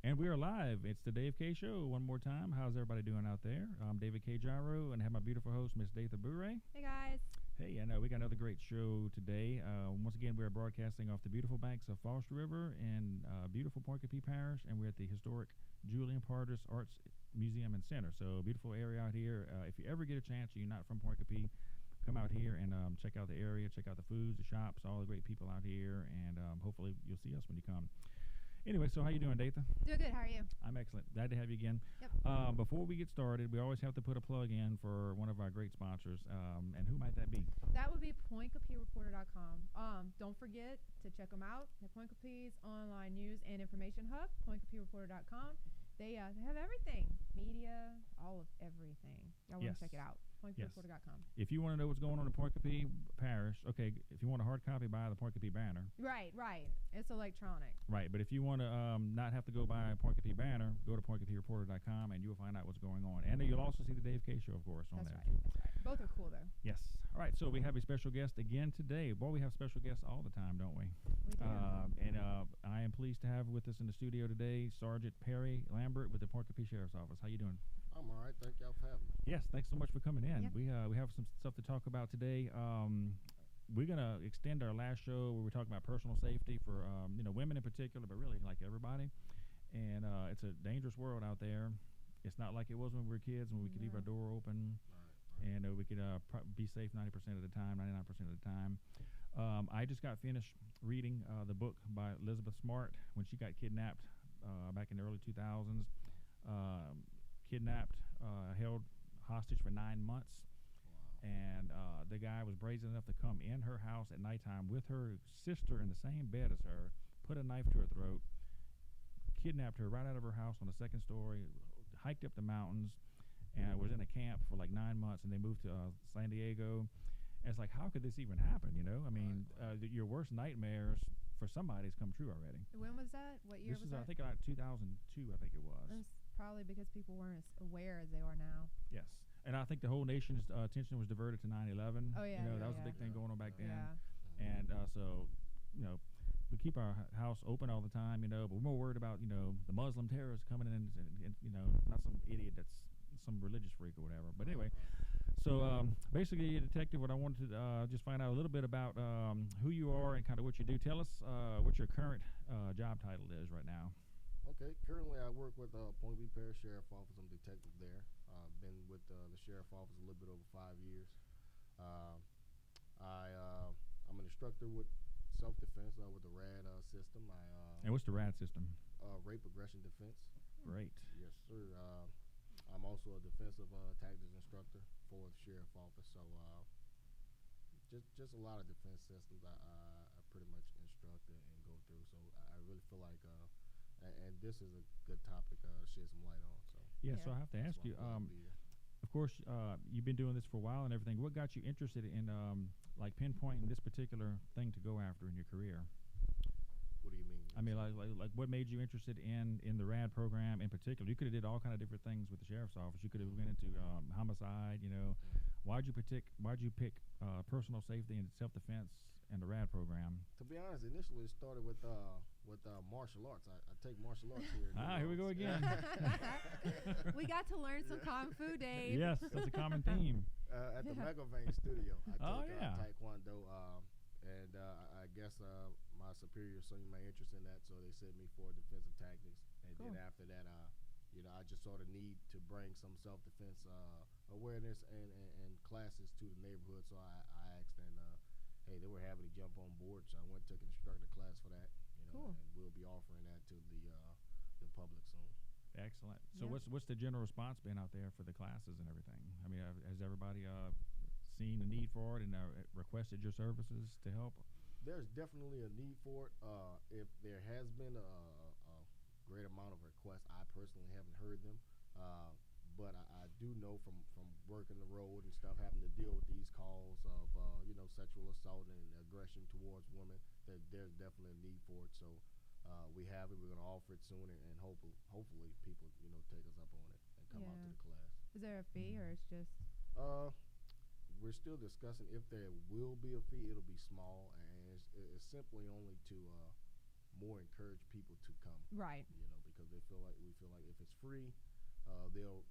And we are live. It's the Dave K Show one more time. How's everybody doing out there? I'm David K. Gyro, and I have my beautiful host, Miss Datha Bure. Hey, guys. Hey, I know we got another great show today. Once again, we are broadcasting off the beautiful banks of Foster River in beautiful Pointe Coupee Parish, and we're at the historic Julian Pardis Arts Museum and Center. So, beautiful area out here. If you ever get a chance, you're not from Pointe Coupee, come out here and check out the area, check out the foods, the shops, all the great people out here, and hopefully you'll see us when you come. Anyway, so how you doing, Datha? Doing good. How are you? I'm excellent. Glad to have you again. Yep. Before we get started, we always have to put a plug in for one of our great sponsors. And who might that be? That would be PointeCoupeeReporter.com. Don't forget to check them out. They're Pointe Coupee's online news and information hub, PointeCoupeeReporter.com. They have everything, media, all of everything. Y'all want to check it out. PointeCoupeeReporter.com. If you want to know what's going on in Pointe Coupee Parish, okay, if you want a hard copy, buy the Pointe Coupee Banner. Right. It's electronic. Right, but if you want to not have to go buy a Pointe Coupee Banner, go to PointeCoupeeReporter.com and you'll find out what's going on. And you'll also see the Dave K Show, of course, on That's there. Right. That's right. Both are cool, though. Yes. All right, so we have a special guest again today. Boy, we have special guests all the time, don't we? We do. I am pleased to have with us in the studio today Sergeant Perry Lambert with the Pointe Coupee Sheriff's Office. How you doing? I'm all right. Thank y'all for having me. Yes, thanks so much for coming in. Yep. We have some stuff to talk about today. We're gonna extend our last show where we're talking about personal safety for women in particular, but really like everybody. And it's a dangerous world out there. It's not like it was when we were kids when we could leave our door open. Right. And we could be safe 90% of the time, 99% of the time. I just got finished reading the book by Elizabeth Smart when she got kidnapped back in the early 2000s. Kidnapped, held hostage for 9 months. Wow. And the guy was brazen enough to come in her house at nighttime with her sister in the same bed as her, put a knife to her throat, kidnapped her right out of her house on the second story, hiked up the mountains, and was in a camp for like 9 months, and they moved to San Diego. And it's like, how could this even happen, I mean, Right. Your worst nightmares for somebody's come true already. When was that? What year This was is, that? I think, about 2002, I think it was. It's probably because people weren't as aware as they are now. Yes. And I think the whole nation's attention was diverted to 9/11. Oh, yeah, That was a yeah. big thing going on back then. Yeah. And so, we keep our house open all the time, but we're more worried about, the Muslim terrorists coming in and not some idiot that's some religious freak or whatever. But anyway, so basically, Detective, what I wanted to just find out a little bit about who you are and kind of what you do. Tell us what your current job title is right now. Okay. Currently, I work with Pointe Coupee Parish Sheriff Office. I'm detective there. I've been with the Sheriff Office a little bit over 5 years. I'm an instructor with self-defense with the RAD system. And what's the RAD system? Rape aggression defense. Great. Yes, sir. I'm also a defensive tactics instructor for the Sheriff Office. So just a lot of defense systems I pretty much instruct and go through. So I really feel like, and this is a good topic to shed some light on. So Yeah, so I have to that's ask why you, I'm glad to be here. of course, you've been doing this for a while and everything. What got you interested in like pinpointing this particular thing to go after in your career? What do you mean? I mean, like what made you interested in the RAD program in particular? You could have did all kind of different things with the sheriff's office. You could have went into homicide. Why'd you pick personal safety and self-defense and the RAD program? To be honest, initially it started with martial arts. I take martial arts here. Here we go again. We got to learn some Kung Fu, Dave. Yes, that's a common theme. At the McIlvain studio. I Oh, take yeah. Taekwondo, and I guess my superior saw my interest in that, so they sent me for defensive tactics. And Cool. then after that, I just saw the need to bring some self-defense awareness and classes to the neighborhood. So I asked, and hey, they were happy to jump on board. So I went and took an instructor class for that. Cool. And we'll be offering that to the public soon. Excellent. So Yeah. what's the general response been out there for the classes and everything? I mean, has everybody seen the need for it and requested your services to help? There's definitely a need for it. If there has been a great amount of requests, I personally haven't heard them. But I do know from working the road and stuff, having to deal with these calls of sexual assault and aggression towards women, that there's definitely a need for it. So we have it. We're going to offer it soon, and hopefully people take us up on it and come out to Yeah. the class. Is there a fee or it's just? We're still discussing if there will be a fee. It'll be small, and it's simply only to more encourage people to come. Right. Because we feel like if it's free, they'll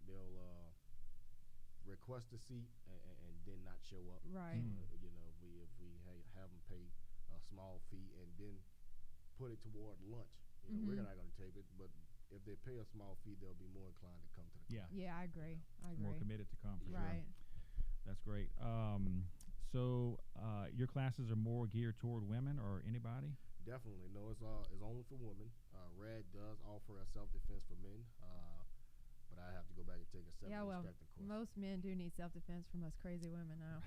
request a seat and then not show up. Right. If we have them pay a small fee and then put it toward lunch, we're not going to take it, but if they pay a small fee, they'll be more inclined to come to the class. Yeah, I agree. More committed to come, for Right. sure. That's great. So your classes are more geared toward women or anybody? Definitely. No, it's only for women. RAD does offer a self-defense for men, but I have to go back and take a self-instructing course. Most men do need self-defense from us crazy women now.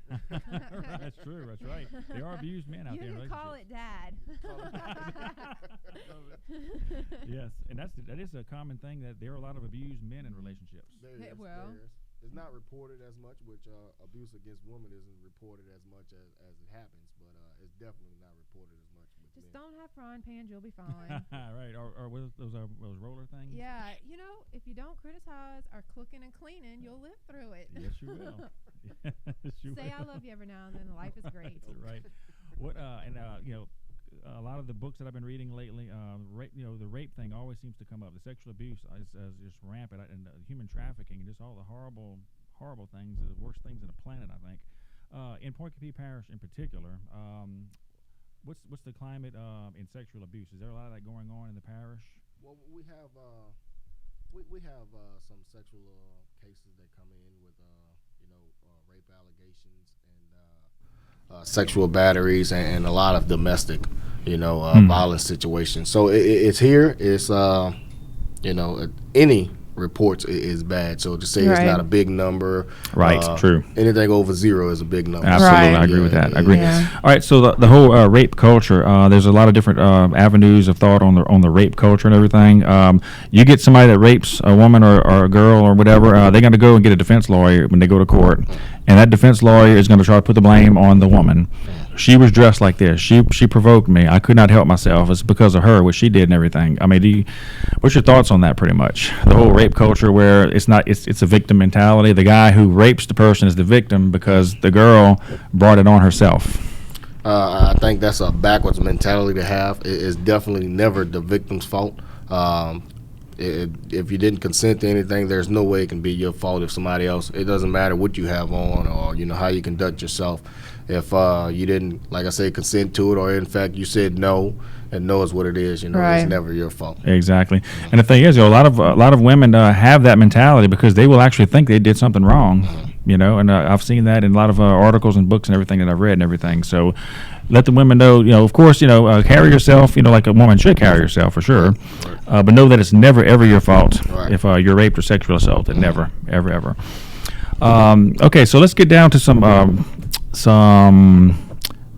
That's true. That's right. There are abused men out there. You can call it dad. Yes, and that is a common thing, that there are a lot of abused men in relationships. There is. It's not reported as much, which abuse against women isn't reported as much as it happens, but it's definitely not reported as much with Just men. don't have frying pans, you'll be fine. Right, or those roller things? Yeah, if you don't criticize our cooking and cleaning, you'll live through it. Yes, you will. Yes, you Say will. I love you every now and then. Life is great. Right. What a lot of the books that I've been reading lately, the rape thing always seems to come up. The sexual abuse is just rampant, and human trafficking, and just all the horrible things, the worst things on the planet, I think. In Pointe Coupee Parish in particular, what's the climate in sexual abuse? Is there a lot of that going on in the parish? Well, we have some sexual cases that come in with rape allegations and sexual batteries and a lot of domestic violence situations. So it's here. It's any reports is bad. So to say it's not a big number, True. Anything over 0 is a big number. Absolutely, Right. I agree with that. I agree. Yeah. All right, so the whole rape culture. There's a lot of different avenues of thought on the rape culture and everything. You get somebody that rapes a woman or a girl or whatever, they're going to go and get a defense lawyer when they go to court, and that defense lawyer is going to try to put the blame on the woman. She was dressed like this. She provoked me. I could not help myself. It's because of her, what she did and everything. I mean, what's your thoughts on that? Pretty much the whole rape culture, where it's a victim mentality. The guy who rapes the person is the victim because the girl brought it on herself. I think that's a backwards mentality to have. It's definitely never the victim's fault. If you didn't consent to anything, there's no way it can be your fault if somebody else. It doesn't matter what you have on or how you conduct yourself. If you didn't, like I say, consent to it, or in fact you said no, and no is what it is. Right. It's never your fault. Exactly. And the thing is, a lot of women have that mentality because they will actually think they did something wrong. And I've seen that in a lot of articles and books and everything that I've read and everything. So let the women know, of course, carry yourself, like a woman should carry herself for sure. But know that it's never, ever your fault if you're raped or sexually assaulted. Never, ever, ever. Okay, so let's get down to some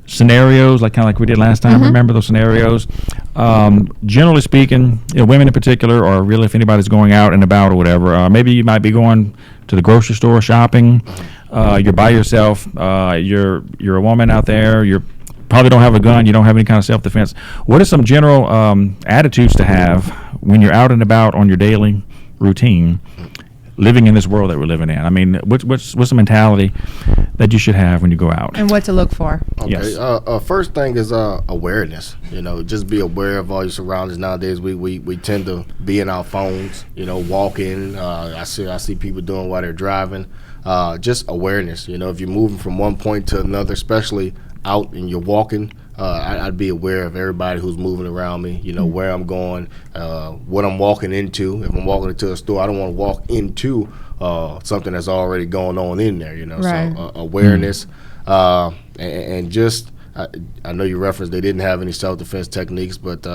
scenarios, like we did last time. Remember those scenarios? Generally speaking, women in particular, or really if anybody's going out and about or whatever, maybe you might be going to the grocery store shopping. You're by yourself. You're a woman out there. You probably don't have a gun. You don't have any kind of self-defense. What are some general attitudes to have when you're out and about on your daily routine, living in this world that we're living in? I mean, what's the mentality that you should have when you go out? And what to look for. Okay. Yes. First thing is awareness. Just be aware of all your surroundings. Nowadays, we tend to be in our phones. Walking. I see people doing while they're driving. Just awareness. If you're moving from one point to another, especially out and you're walking, I'd be aware of everybody who's moving around me, where I'm going, what I'm walking into. If I'm walking into a store, I don't want to walk into something that's already going on in there, Right. So awareness, and just, I know you referenced they didn't have any self-defense techniques, but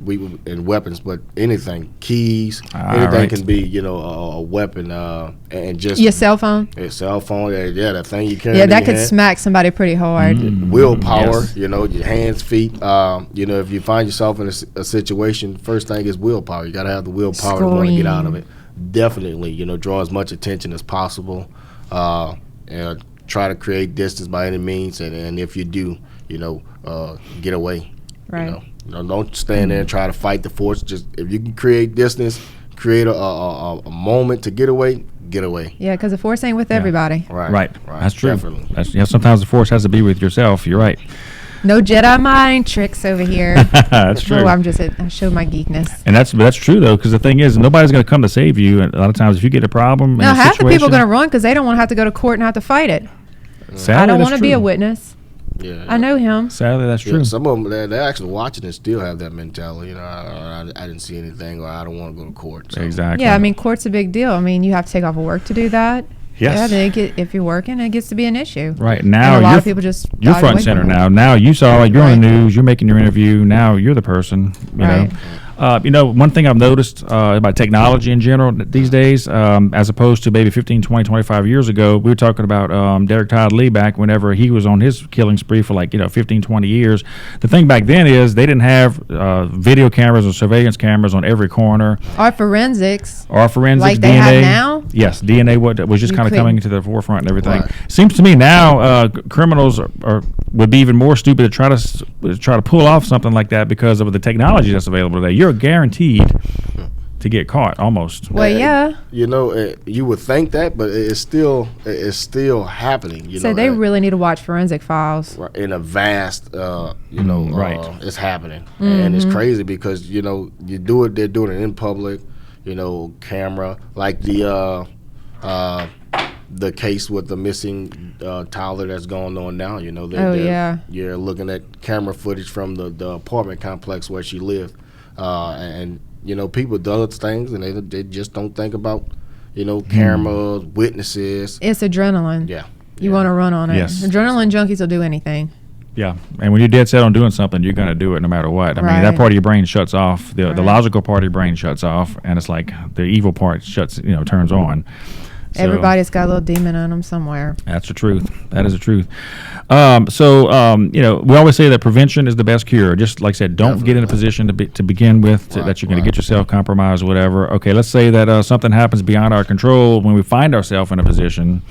and weapons, but anything, keys, anything can be, a weapon, and just Your cell phone. a cell phone, that thing you carry. Yeah, in that your could hand. smack somebody pretty hard. Willpower, Yes. your hands, feet. If you find yourself in a situation, first thing is willpower. You got to have the willpower to want to get out of it. Definitely, draw as much attention as possible. Try to create distance by any means, and if you do, get away. Right. Don't stand there and try to fight the force. Just if you can create distance, create a moment to get away. Get away. Yeah, because the force ain't with everybody. Right. That's true. Definitely. Sometimes the force has to be with yourself. You're right. No Jedi mind tricks over here. That's true. Oh, I show my geekness. And that's true though, because the thing is, nobody's going to come to save you. And a lot of times, if you get a problem, No, half the people are going to run because they don't want to have to go to court and have to fight it. Sadly, I don't want to be a witness. Yeah, I know him. Sadly, that's true. Some of them, they're actually watching and still have that mentality. You know, I didn't see anything, or I don't want to go to court. So. Exactly. Yeah, I mean, court's a big deal. I mean, you have to take off of work to do that. Yes. Yeah, if you're working, it gets to be an issue. Right now, and a lot of people just you're dodge front away and center from it. now. Now you saw you're on the news. You're making your interview. Now you're the person. You know. One thing I've noticed about technology in general these days, as opposed to maybe 15, 20, 25 years ago, we were talking about Derek Todd Lee back whenever he was on his killing spree for 15, 20 years. The thing back then is they didn't have video cameras or surveillance cameras on every corner. Or forensics. Like DNA. They have now? Yes, DNA was just kind of coming to the forefront and everything. Right. Seems to me now criminals would be even more stupid to try to pull off something like that because of the technology that's available today. You're guaranteed to get caught almost. Well, yeah. You know, you would think that, but it's still happening. So they really need to watch forensic files. In a vast, right. It's happening, and it's crazy because they're doing it in public, camera, like the case with the missing toddler that's going on now. You're looking at camera footage from the apartment complex where she lived, and people do things and they just don't think about cameras, witnesses. It's adrenaline. Yeah. You want to run on it. Yes. Adrenaline junkies will do anything. Yeah, and when you're dead set on doing something, you're going to do it no matter what. I mean, that part of your brain shuts off. The logical part of your brain shuts off, and it's like the evil part turns on. So, everybody's got a little demon on them somewhere. That's the truth. That is the truth. We always say that prevention is the best cure. Just like I said, don't get in a position to begin with that you're going to get yourself compromised or whatever. Okay, let's say that something happens beyond our control when we find ourselves in a position.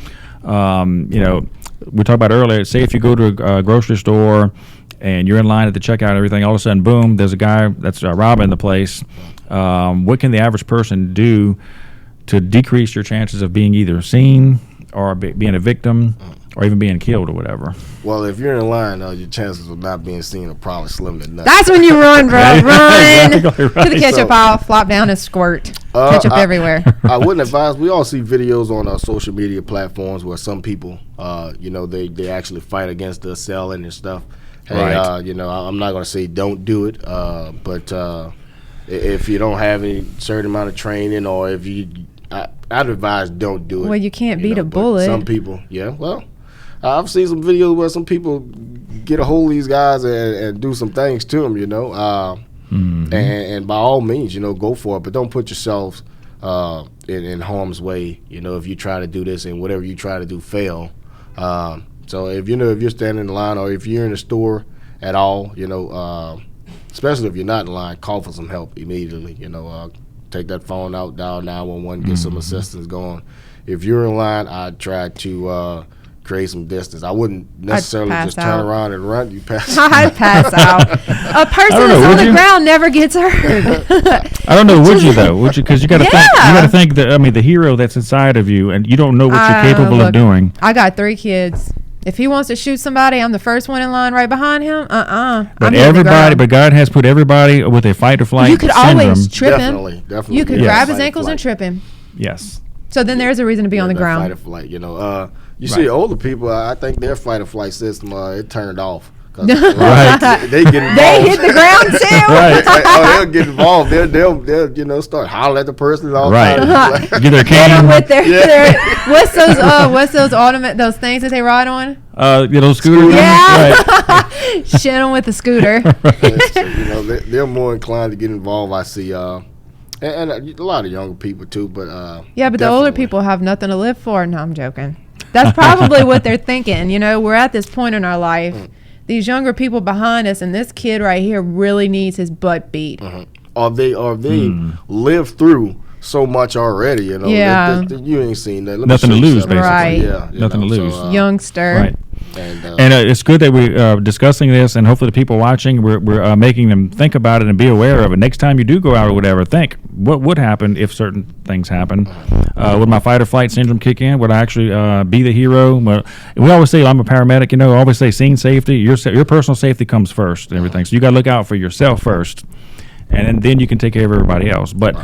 We talked about earlier, say if you go to a grocery store and you're in line at the checkout and everything, all of a sudden, boom, there's a guy that's robbing the place. What can the average person do to decrease your chances of being either seen or being a victim or even being killed or whatever? Well, if you're in line, your chances of not being seen are probably slim to none. That's when you run, bro. Run Exactly right. to the ketchup aisle, flop down and squirt. Ketchup everywhere. I wouldn't advise. We all see videos on our social media platforms where some people, they actually fight against the selling and stuff. Hey, right. I'm not going to say don't do it, but if you don't have any certain amount of training or if I'd advise don't do it. Well, you can't beat a bullet. Some people, I've seen some videos where some people get a hold of these guys and do some things to them, and by all means, go for it, but don't put yourselves in harm's way, if you try to do this and whatever you try to do fail. So if you're standing in line or if you're in a store at all, especially if you're not in line, call for some help immediately. Take that phone out, dial 911, get some assistance going. If you're in line, I'd try to create some distance. I wouldn't necessarily just turn around and run. You pass out. I'd pass out. A person that's on the ground never gets hurt. I don't know. Would you though? Would you? Because you got to think. You got to think that. I mean, the hero that's inside of you, and you don't know what you're capable of doing. I got 3 kids. If he wants to shoot somebody, I'm the first one in line right behind him. But God has put everybody with a fight or flight. You could syndrome. always trip him. Definitely. You could grab his ankles and trip him. Yes. So then there's a reason to be on the ground. Fight or flight. You see older people. I think their fight or flight system it turned off. Right. They get involved. They hit the ground too. Right. They'll get involved. They'll start hollering at the person and all right. Get their Hit them cane. with their what's those ornament those things that they ride on? Those scooters. Yeah. Right. Shit them with the scooter. They're more inclined to get involved. I see. And a lot of younger people too. But yeah, but the older people have nothing to live for. No, I'm joking. That's probably what they're thinking. We're at this point in our life. These younger people behind us, and this kid right here really needs his butt beat. Or they lived through so much already, Yeah. You ain't seen that. Nothing to lose, basically. Right. Nothing to lose. Youngster. Right. And it's good that we're discussing this, and hopefully the people watching, we're making them think about it and be aware of it. Next time you do go out or whatever, think, what would happen if certain things happen? Would my fight or flight syndrome kick in? Would I actually be the hero? Well, we always say, I'm a paramedic, I always say scene safety. Your personal safety comes first and everything. So you got to look out for yourself first, and then you can take care of everybody else. But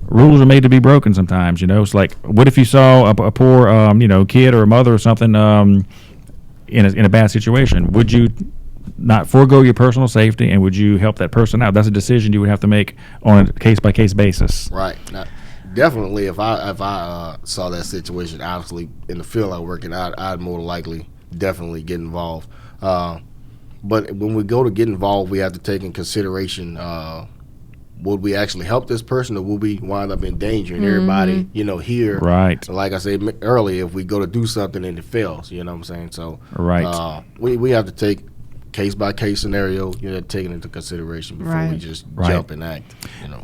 rules are made to be broken sometimes, It's like, what if you saw a poor, kid or a mother or something in a bad situation? Would you not forego your personal safety, and would you help that person out? That's a decision you would have to make on a case-by-case basis. Right. Now, definitely, if I saw that situation, obviously, in the field I work in, I'd more likely definitely get involved. But when we go to get involved, we have to take in consideration, would we actually help this person, or will we wind up endangering everybody, here? Right. Like I said earlier, if we go to do something and it fails, you know what I'm saying? So right. We have to take case-by-case scenario, taking into consideration before we just jump and act,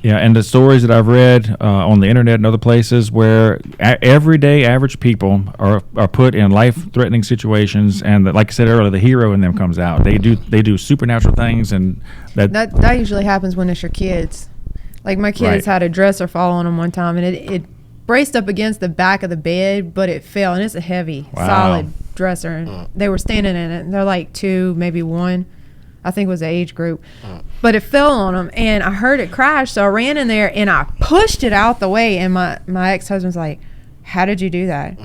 Yeah, and the stories that I've read on the internet and other places where everyday average people are put in life-threatening situations, and like I said earlier, the hero in them comes out. They do supernatural things, and that usually happens when it's your kids. Like my kids had a dresser fall on them one time, and it braced up against the back of the bed, but it fell, and it's a heavy, solid dresser. And they were standing in it, and they're like 2, maybe 1, I think was the age group. But it fell on them, and I heard it crash, so I ran in there, and I pushed it out the way, and my ex-husband's like, how did you do that?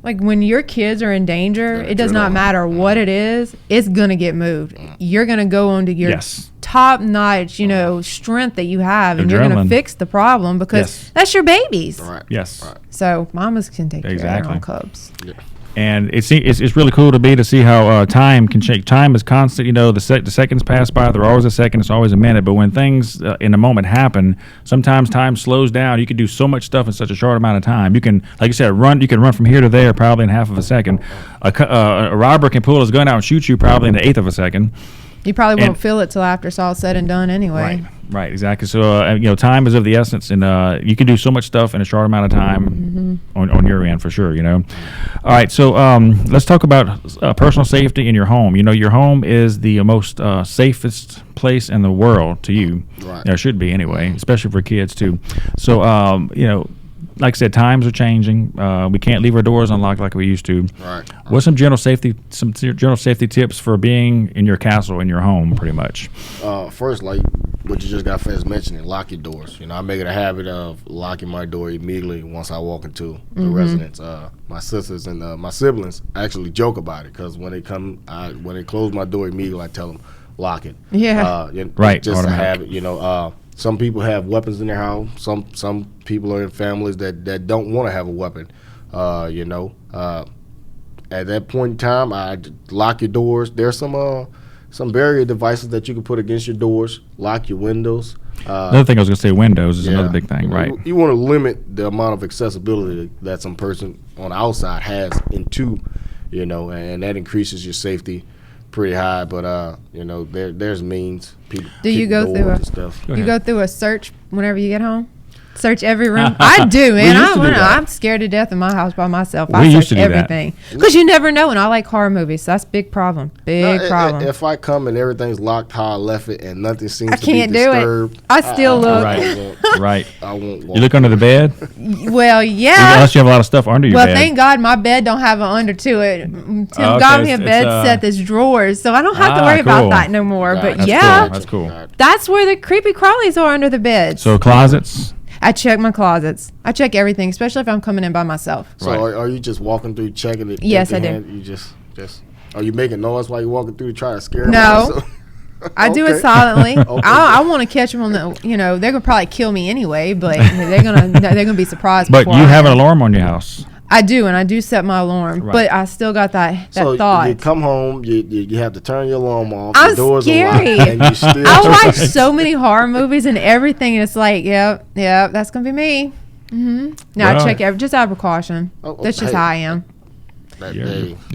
Like, when your kids are in danger, it does not matter what it is, it's going to get moved. You're going to go on to your top-notch, strength that you have, and you're going to fix the problem because that's your babies. Right. Yes. Right. So mamas can take care of their own cubs. Yeah. And it's really cool to see how time can change. Time is constant. The seconds pass by. They're always a second. It's always a minute. But when things in a moment happen, sometimes time slows down. You can do so much stuff in such a short amount of time. You can, like you said, run. You can run from here to there probably in half of a second. A robber can pull his gun out and shoot you probably in the eighth of a second. You probably won't feel it till after it's all said and done anyway. Right, exactly. So, time is of the essence, and you can do so much stuff in a short amount of time on your end for sure, All right, so let's talk about personal safety in your home. Your home is the most safest place in the world to you. Right. It should be anyway, especially for kids too. So, like I said, times are changing. We can't leave our doors unlocked like we used to. Right. What's some general safety tips for being in your castle, in your home, pretty much? First, like what you just got finished mentioning, lock your doors. I make it a habit of locking my door immediately once I walk into the residence. My sisters and my siblings actually joke about it because when they close my door immediately, I tell them lock it. Yeah. Right. Just a habit. Some people have weapons in their house. Some people are in families that don't want to have a weapon. At that point in time, I lock your doors. There's some barrier devices that you can put against your doors. Lock your windows. Another thing I was going to say, windows is another big thing, right? You want to limit the amount of accessibility that some person on the outside has into, and that increases your safety pretty high. But there's means. People do you go through a search whenever you get home? Search every room. I do, man. I'm scared to death in my house by myself. I search everything because you never know, and I like horror movies. So that's big problem. Problem. If I come and everything's locked how I left it and nothing seems to be disturbed, do it. I still look. Right. I won't. You look under the bed. Well, yeah. Unless you have a lot of stuff under your bed. Well, thank God my bed don't have an under to it. Tim got me a bed set that's drawers, so I don't have to worry about that no more. But that's cool. That's where the creepy crawlies are, under the bed. So closets. I check my closets. I check everything, especially if I'm coming in by myself. So are you just walking through checking it? Yes, I do. You just are you making noise while you're walking through to try to scare them? No. I do it silently. I want to catch them on the. They're gonna probably kill me anyway, but they're gonna be surprised. But you have an alarm on your house. I do, and I do set my alarm, but I still got that thought. You come home, you have to turn your alarm off. I'm the doors scary. Are locked, and you still I watch so many horror movies and everything, and it's like, yep, that's gonna be me. Now I check just out of precaution. That's just how I am.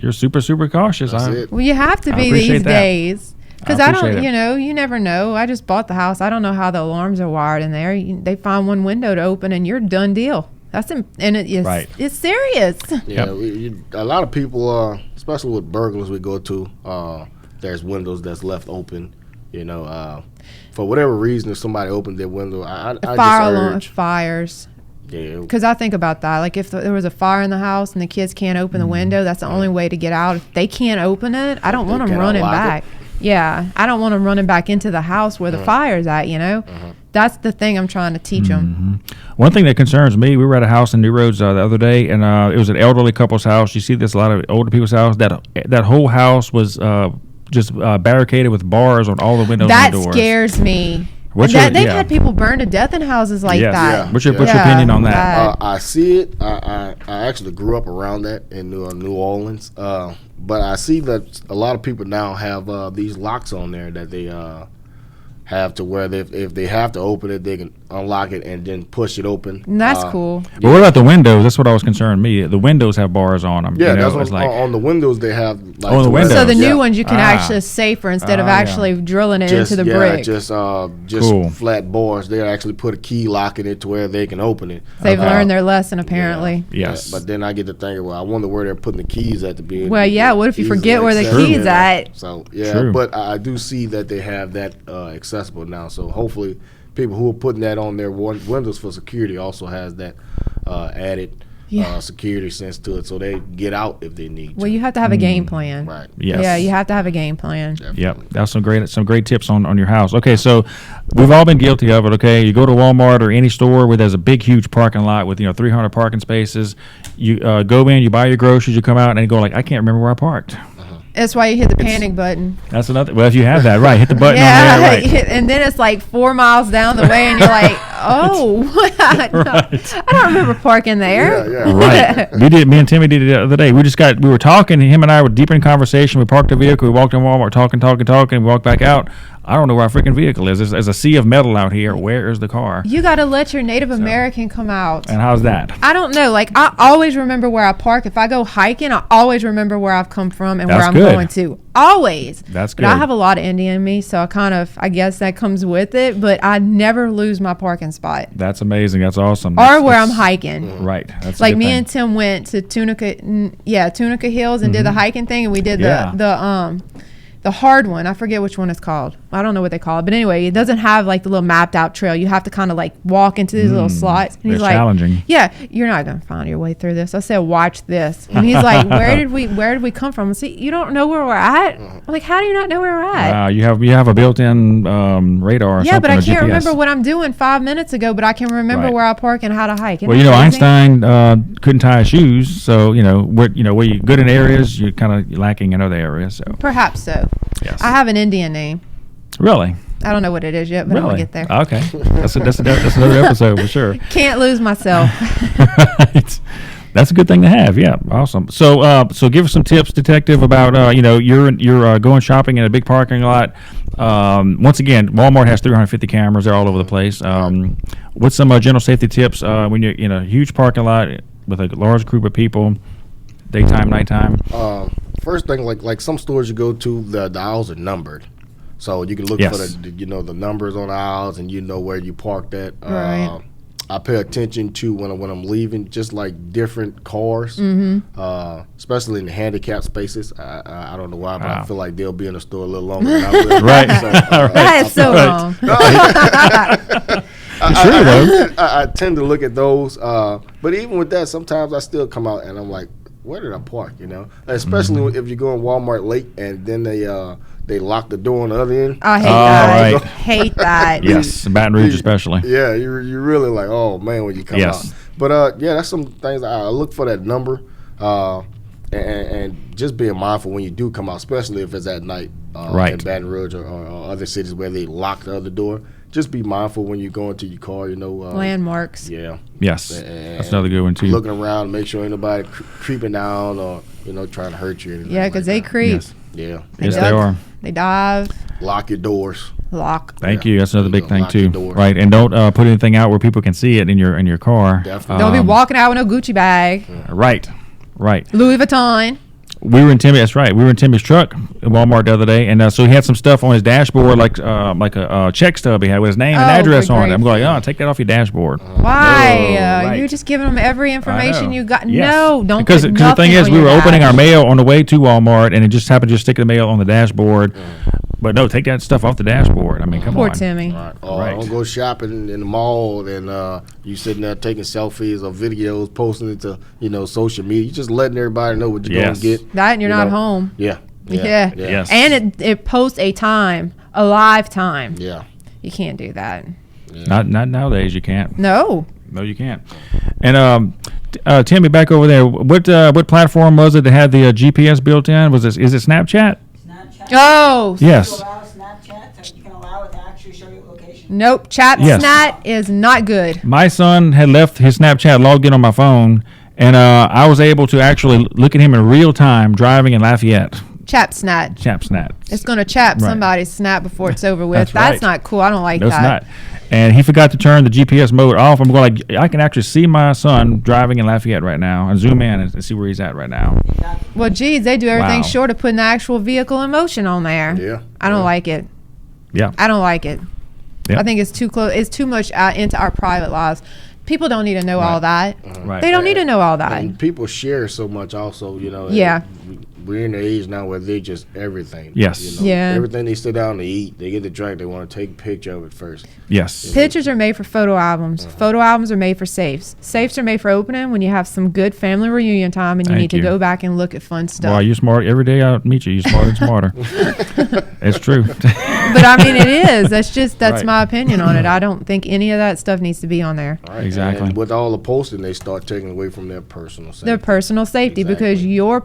You're super, super cautious. Well, you have to be these days. Because I don't, you never know. I just bought the house. I don't know how the alarms are wired in there. They find one window to open, and you're done deal. Right. It's serious. Yeah, Yep. a lot of people, especially with burglars we go to, there's windows that's left open. For whatever reason, if somebody opened their window, I Fire just alarm, urge. fires. Yeah, Because I think about that. Like, if there was a fire in the house and the kids can't open the window, that's the only way to get out. If they can't open it, I don't They want them can't running unlock it. back. Yeah, I don't want them running back into the house where the fire's at, That's the thing I'm trying to teach them. One thing that concerns me, we were at a house in New Roads the other day, and it was an elderly couple's house. You see this a lot of older people's house. That whole house was just barricaded with bars on all the windows That and doors. scares me. What's your- They've yeah. had people burned to death in houses like Yes. that. Yeah. What's your Yeah. opinion on that? Bad. I see it. I actually grew up around that in New Orleans, but I see that a lot of people now have these locks on there that they have to where if they have to open it, they can unlock it and then push it open. And that's cool. But what about the windows? That's what I was concerned me. The windows have bars on them. Yeah, you know, that's it's what, like on the windows they have. Like Oh, the to where- windows. So the Yeah. new ones you can Ah. actually safer instead of Ah, yeah. actually drilling it just, into the yeah, brick. just Cool. flat bars. They actually put a key lock in it to where they can open it. They've Okay. learned their lesson apparently. yes. But then I get to thinking, well, I wonder where they're putting the keys at to be. able Well, to yeah, get what if you easily forget where the accessible. key's at? So yeah, True. but I do see that they have that accessible now. So hopefully, people who are putting that on their windows for security also has that added Yeah. security sense to it, so they get out if they need Well, to. you have to have a game plan. Right. Yes. Yeah, you have to have a game plan. Definitely. Yep, that's some great tips on your house. Okay, so we've all been guilty of it. Okay, you go to Walmart or any store where there's a big, huge parking lot with 300 parking spaces. You go in, you buy your groceries, you come out, and you go like, I can't remember where I parked. That's why you hit the panic button. That's another. Well, if you have that, right, hit the button Yeah, on there, right. and then it's like 4 miles down the way, and you're like, oh, I don't remember parking there. Yeah, Right. Me and Timmy did it the other day. We were talking, him and I were deep in conversation. We parked the vehicle, we walked in Walmart, talking, we walked back out. I don't know where our freaking vehicle is. There's a sea of metal out here. Where is the car? You got to let your Native American come out. And how's that? I don't know. Like, I always remember where I park. If I go hiking, I always remember where I've come from and where That's I'm good. going to. Always. That's But I good. have a lot of Indian in me, so I guess that comes with it. But I never lose my parking spot. That's amazing. That's awesome. Or where I'm hiking. Right. That's a Like good me thing. and Tim went to Tunica Hills and did the hiking thing, and we did Yeah. the hard one. I forget which one it's called. I don't know what they call it, but anyway, it doesn't have like the little mapped out trail. You have to kind of like walk into these little slots. And It's he's like, challenging. "Yeah, you're not gonna find your way through this." I said, "Watch this." And he's like, "Where did we come from?" See, you don't know where we're at. I'm like, how do you not know where we're at? You have a built-in radar or Yeah, something. but I or can't GPS. remember what I'm doing 5 minutes ago, but I can remember Right. where I park and how to hike. Isn't Well, that crazy? Einstein couldn't tie his shoes, so where you're good in areas, you're kind of lacking in other areas. So Perhaps so. yes, I have an Indian name. really, I don't know what it is yet, but I'm really gonna get there. Okay, that's another episode for sure. Can't lose myself. Right. That's a good thing to have. Yeah, awesome. So, give us some tips, Detective, about you're going shopping in a big parking lot. Once again, Walmart has 350 cameras. They're all over the place. What's some general safety tips when you're in a huge parking lot with a large group of people, daytime, nighttime? First thing, like some stores you go to, the aisles are numbered, so you can look Yes. for the numbers on the aisles, and you know where you parked at. Right. I pay attention to when I'm leaving, just like different cars, especially in the handicapped spaces. I don't know why, but Wow. I feel like they'll be in the store a little longer than I will. Right. So, That is so Right. wrong. It's true though. I tend to look at those, but even with that, sometimes I still come out and I'm like, where did I park? Especially if you go in Walmart late and then they lock the door on the other end. I hate Oh, that. right. Hate that. Yes, in Baton Rouge especially. Yeah, you're really like, oh man, when you come Yes. out. But yeah, that's some things I look for, that number, and just being mindful when you do come out, especially if it's at night, Right. in Baton Rouge or other cities where they lock the other door. Just be mindful when you go into your car. Landmarks. Yeah. Yes, And that's another good one too. Looking around, make sure ain't nobody creeping down or trying to hurt you. Or anything Yeah, because they like that. creep. Yes, Yeah. yes, they duck. are. They dive. Lock your doors. Lock. Thank Yeah. you. That's another big thing Lock your too. doors. Right, and don't put anything out where people can see it in your car. Definitely. Don't be walking out with no Gucci bag. Right, right. Louis Vuitton. we were in Timmy. That's right. We were in Timmy's truck at Walmart the other day, and so he had some stuff on his dashboard, like a check stub he had with his name and address on it. I'm going, take that off your dashboard. Why? No, right. You're just giving them every information you got. Yes. No, don't. Because the thing is, we were opening our mail on the way to Walmart, and it just happened to just stick the mail on the dashboard. But no, take that stuff off the dashboard. I mean, come Poor on. Timmy. Right. Don't go shopping in the mall and you sitting there taking selfies or videos, posting it to social media. You just letting everybody know what you're gonna get. That and you're not home. Yeah. Yes. And it posts a time, a live time. Yeah. You can't do that. Yeah. Not nowadays. You can't. No, you can't. And Timmy, back over there. What platform was it that had the GPS built in? Is it Snapchat? Oh, yes. You can allow it to actually show you location. Nope, Snap is not good. My son had left his Snapchat logged in on my phone, and I was able to actually look at him in real time driving in Lafayette. Chap Snap. It's going to chap somebody's snap before it's over with. That's not cool. I don't like that. It's not. And he forgot to turn the GPS mode off. I'm going I can actually see my son driving in Lafayette right now and zoom in and see where he's at right now. Well, geez, they do everything short of putting the actual vehicle in motion on there. Yeah. I don't like it. Yeah. I don't like it. Yeah. I think it's too close. It's too much into our private lives. People don't need to know all that. Right. They don't need to know all that. And people share so much also, Yeah. We're in the age now where they just everything. Yes. Yeah. Everything they sit down to eat, they get the drink, they want to take a picture of it first. Yes. Pictures are made for photo albums. Photo albums are made for safes. Safes are made for opening when you have some good family reunion time and you need to go back and look at fun stuff. Well, you're smart. Every day I meet you, you're smarter and smarter. It's true. But I mean, it is. That's my opinion on it. I don't think any of that stuff needs to be on there. Right. Exactly. And with all the posting, they start taking away from their personal safety. Their personal safety, because you're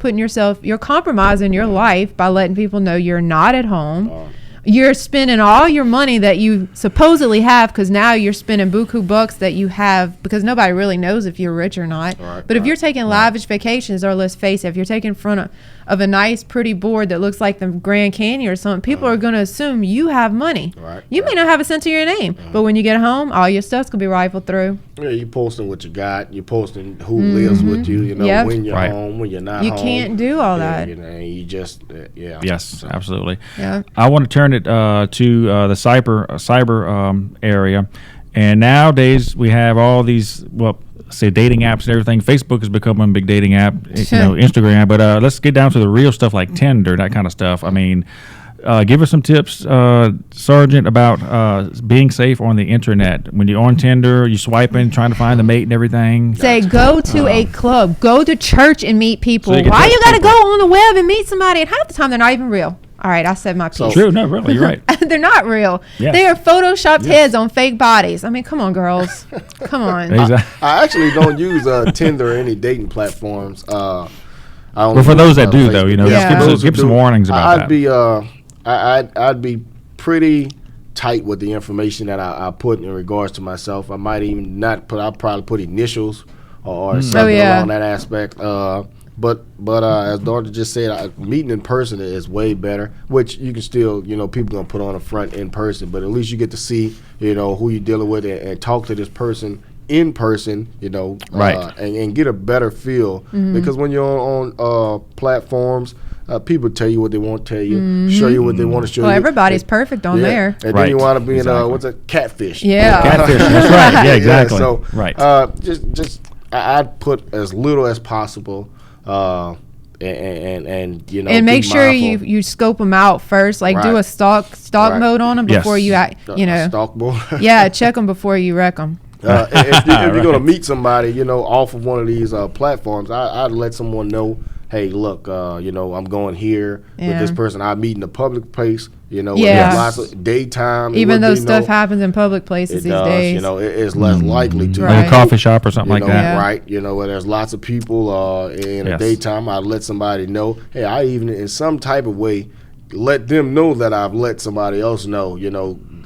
compromising your life by letting people know you're not at home. You're spending all your money that you supposedly have, because now you're spending buku bucks that you have, because nobody really knows if you're rich or not. But if you're taking lavish vacations, or let's face it, if you're taking in front of a nice pretty board that looks like the Grand Canyon or something, people are going to assume you have money. You may not have a cent to your name, but when you get home, all your stuff's going to be rifled through. Yeah, you're posting what you got. You're posting who lives with you, when you're home, when you're not home. You can't do all that. You just, Yes, absolutely. Yeah. I want to turn it to the cyber area. And nowadays we have all these, say dating apps and everything. Facebook has become a big dating app, Instagram. But let's get down to the real stuff like Tinder, that kind of stuff. I mean, give us some tips, Sergeant, about being safe on the internet. When you're on Tinder, you swiping, trying to find the mate and everything. Say, go to a club, go to church and meet people. So Why you got to go on the web and meet somebody? And half the time, they're not even real. All right, I said my piece. True, no, really, you're right. They're not real. Yes. They are photoshopped heads on fake bodies. I mean, come on, girls. Come on. Exactly. I actually don't use Tinder or any dating platforms. Well, for those that do, though, give some warnings about that. I'd be pretty tight with the information that I put in regards to myself. I might even not put. I'll probably put initials or something along that aspect. But as Dorothy just said, meeting in person is way better. Which you can still, people gonna put on a front in person, but at least you get to see, who you're dealing with and talk to this person in person, and get a better feel. Because when you're on platforms, people tell you what they want to tell you, show you what they want to show you. Well, everybody's perfect on there. And then you want to be in what's a catfish? Yeah, catfish. That's right. Yeah, exactly. So just I'd put as little as possible. And make sure you scope them out first, like do a stalk mode on them before you stalk mode. Yeah, check them before you wreck them. If you're gonna meet somebody, off of one of these platforms, I'd let someone know, hey, look, I'm going here with this person. I meet in a public place, where there's lots of daytime. Even though stuff happens in public places these days. It's less likely to. Like a coffee shop or something like that. Right, where there's lots of people in the daytime. I'd let somebody know, hey, I even in some type of way let them know that I've let somebody else know,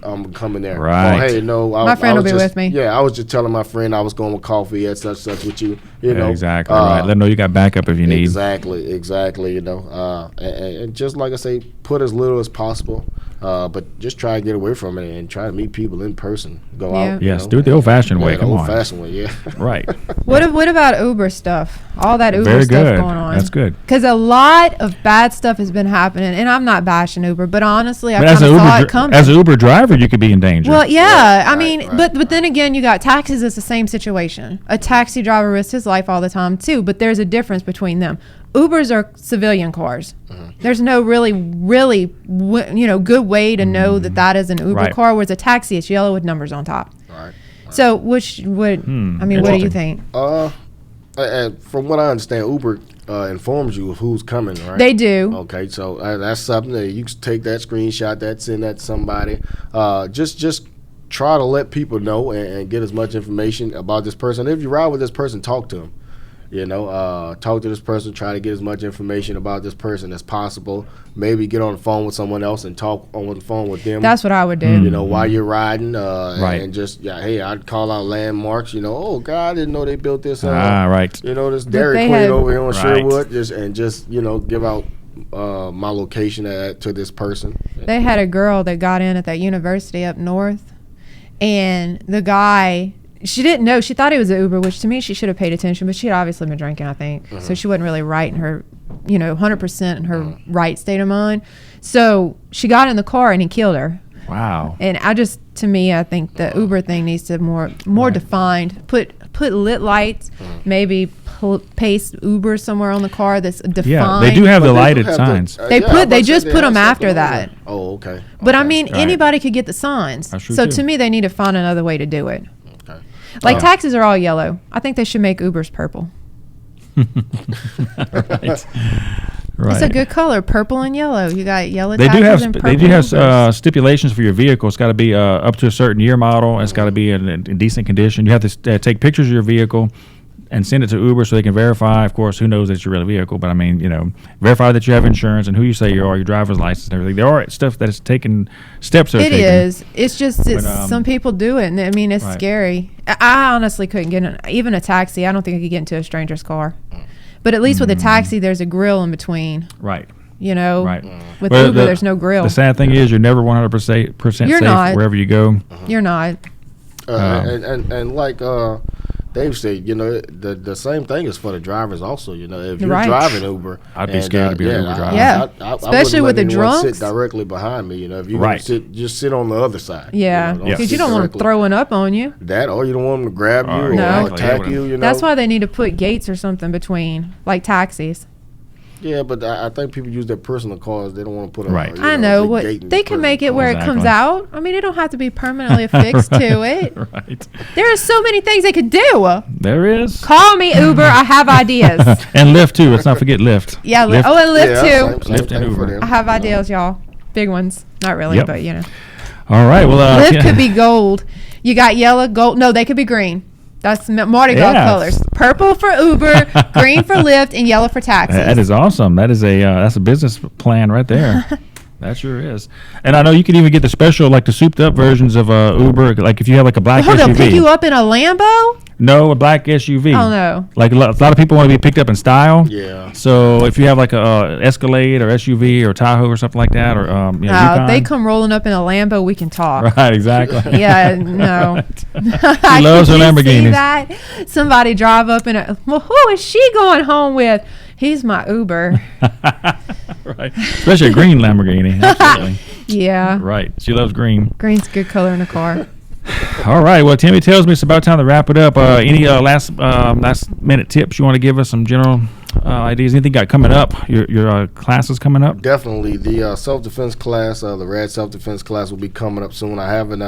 I'm coming there. Right. Hey, my friend will be with me. Yeah, I was just telling my friend I was going with coffee at such with you. You know, exactly. Right. Let them know you got backup if you need. Exactly. You know, and just like I say, put as little as possible. But just try to get away from it and try to meet people in person. Go out. Yes, do it the old-fashioned way. Come on. Old-fashioned way, yeah. Right. What about Uber stuff? All that Uber Very stuff good. going on. That's good. Because a lot of bad stuff has been happening, and I'm not bashing Uber, but honestly, I But kind of saw it coming. as an Uber driver, you could be in danger. Well, yeah. I Right, mean, right. but then again, you got taxis. It's the same situation. A taxi driver risks his life all the time too, but there's a difference between them. Ubers are civilian cars. There's no really good way to know that is an Uber Right. car. Whereas a taxi, it's yellow with numbers on top. Right. So, which would I mean, what do you think? And from what I understand, Uber informs you of who's coming, right? They do. Okay, so that's something that you can take that screenshot, that send that to somebody. Just try to let people know and get as much information about this person. If you ride with this person, talk to them. You know, talk to this person, try to get as much information about this person as possible. Maybe get on the phone with someone else and talk on the phone with them. That's what I would do. You know, while you're riding, Right. and just, hey, I'd call out landmarks. You know, oh, God, I didn't know they built this. Right. You know, this But Dairy they Queen had- over here on Right. Sherwood, just give out my location to this person. They had a girl that got in at that university up north, and the guy, she didn't know. She thought he was an Uber, which to me she should have paid attention, but she had obviously been drinking, I think. So she wasn't really right in her, 100% in her right state of mind. So she got in the car and he killed her. Wow. And to me, I think the Uber thing needs to more defined. Put lit lights, maybe paste Uber somewhere on the car that's defined. Yeah, they do have the But they do lighted have signs. They just put them after that. Oh, okay. But I Okay. mean, Right. anybody could get the signs. That's true, So too. to me, they need to find another way to do it. Okay. Like taxis are all yellow. I think they should make Ubers purple. Right. Right. It's a good color, purple and yellow. You got yellow They taxis do have and they purple do have Ubers. stipulations for your vehicle. It's got to be up to a certain year model. It's got to be in decent condition. You have to take pictures of your vehicle and send it to Uber so they can verify. Of course, who knows it's your real vehicle, but I mean, verify that you have insurance and who you say you are, your driver's license and everything. There are stuff that is taken, steps that are It taken. is. It's just But, some people do it, and I mean, it's right. scary. I honestly couldn't get in, even a taxi. I don't think I could get into a stranger's car. But at least with a taxi, there's a grill in between. Right. With Well, Uber, there's no grill. The sad thing is you're never 100% You're safe not. wherever you go. You're not. And like Dave said, the same thing is for the drivers also. If you're Right. driving Uber, I'd be scared to be an Uber driver. Yeah. I Especially wouldn't with let the anyone drunks. sit directly behind me. If you Right. just sit on the other side. Yeah, don't because Yes. you sit don't want them directly. throwing up on you. That, or you don't want them to grab you or No. attack Exactly. you. That's why they need to put gates or something between, like taxis. Yeah, but I think people use their personal cars. They don't want to put Right. I know the what gate in they their can make it personal where car. it comes Exactly. out. I mean, it don't have to be permanently affixed to it. Right. There are so many things they could do. There is. Call me Uber. I have ideas. And Lyft too. Let's not forget Lyft. Yeah. Lyft. and Lyft Yeah, too. same Lyft and thing for Uber. them. I have ideas, y'all. Big ones. Not really, Yep. but All right. Well, Lyft could be gold. You got yellow, gold. No, they could be green. That's Mardi Gras Yeah. colors. Purple for Uber, green for Lyft, and yellow for taxis. That is awesome. That is that's a business plan right there. That sure is. And I know you can even get the special, like the souped up versions of Uber. Like if you have like a black Oh, they'll SUV. pick you up in a Lambo? No, a black SUV. Oh, no. Like a lot of people want to be picked up in style. Yeah. So if you have like a Escalade or SUV or Tahoe or something like that, or No, Yukon. they come rolling up in a Lambo, we can talk. Right, exactly. Yeah, no. He loves her Could you see Lamborghinis. that? Somebody drive up in a, well, who is she going home with? He's my Uber. Right. Especially a green Lamborghini. Absolutely. Yeah. Right. She loves green. Green's a good color in a car. All right. Well, Timmy tells me it's about time to wrap it up. Any last minute tips you want to give us? Some general ideas? Anything got coming up? Your classes coming up? Definitely. The self-defense class, the RAD self-defense class will be coming up soon. I haven't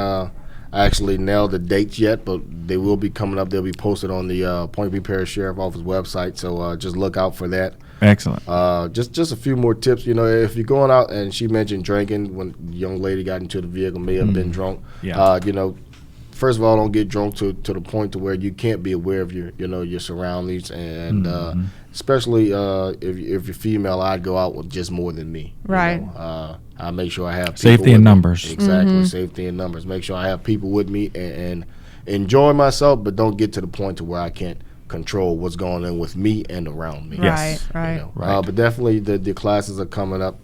actually nailed the dates yet, but they will be coming up. They'll be posted on the Pointe Parish Sheriff Office website, so just look out for that. Excellent. Just a few more tips. If you're going out, and she mentioned drinking when the young lady got into the vehicle, may have been drunk. Yeah. First of all, don't get drunk to the point to where you can't be aware of your surroundings, and especially if you're female, I'd go out with just more than me. Right. I make sure I have people Safety with in me. numbers. Exactly, safety in numbers. Make sure I have people with me and enjoy myself, but don't get to the point to where I can't control what's going on with me and around me. Yes. Right. You know? Right. But definitely the classes are coming up.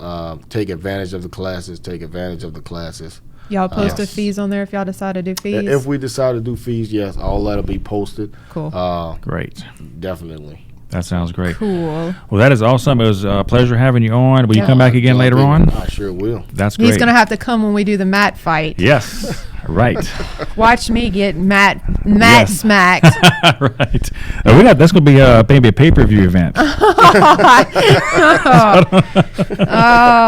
Take advantage of the classes. Take advantage of the classes. Y'all post the Yes. fees on there if y'all decide to do fees. If we decide to do fees, yes, all that'll be posted. Cool. Great. Definitely. That sounds great. Cool. Well, that is awesome. It was a pleasure having you on. Will you Yeah. come back again later on? I sure will. That's great. He's gonna have to come when we do the mat fight. Yes. Right. Watch me get mat Yes. smacked. Right. That's going to be maybe a pay-per-view event. Oh.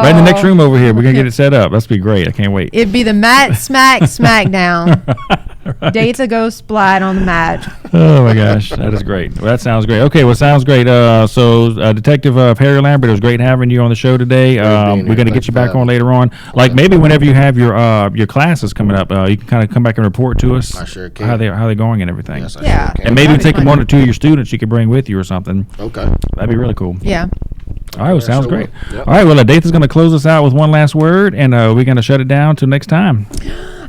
Right in the next room over here. We're going to get it set up. That's be great. I can't wait. It'd be the mat smackdown. Right. Data go splat on the mat. Oh my gosh, that is great. Well, that sounds great. Okay, well, sounds great. Detective Perry Lambert, it was great having you on the show today. We're going to get you back on later on. Like maybe whenever you have your classes coming up, you can kind of come back and report to us. I sure can. How they're going and everything. Yes, I Yeah. sure can. And maybe That'd be take fun. one or two of your students you could bring with you or something. Okay. That'd be really cool. Yeah. All right, well, Yeah, sounds sure great. will. Yep. All right, well, Datha's going to close us out with one last word, and we're going to shut it down till next time.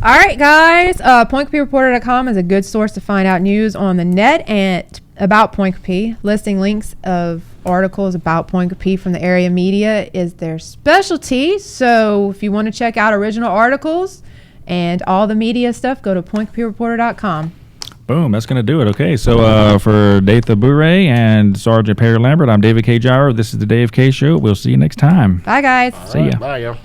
All right, guys. PointeCoupeeReporter.com is a good source to find out news on the net and about Pointe Coupee. Listing links of articles about Pointe Coupee from the area media is their specialty. So if you want to check out original articles and all the media stuff, go to PointeCoupeeReporter.com. Boom, that's going to do it. Okay, so for Datha Bure and Sergeant Perry Lambert, I'm David K. Gyro. This is the Dave K. Show. We'll see you next time. Bye, guys. See ya. Bye, y'all.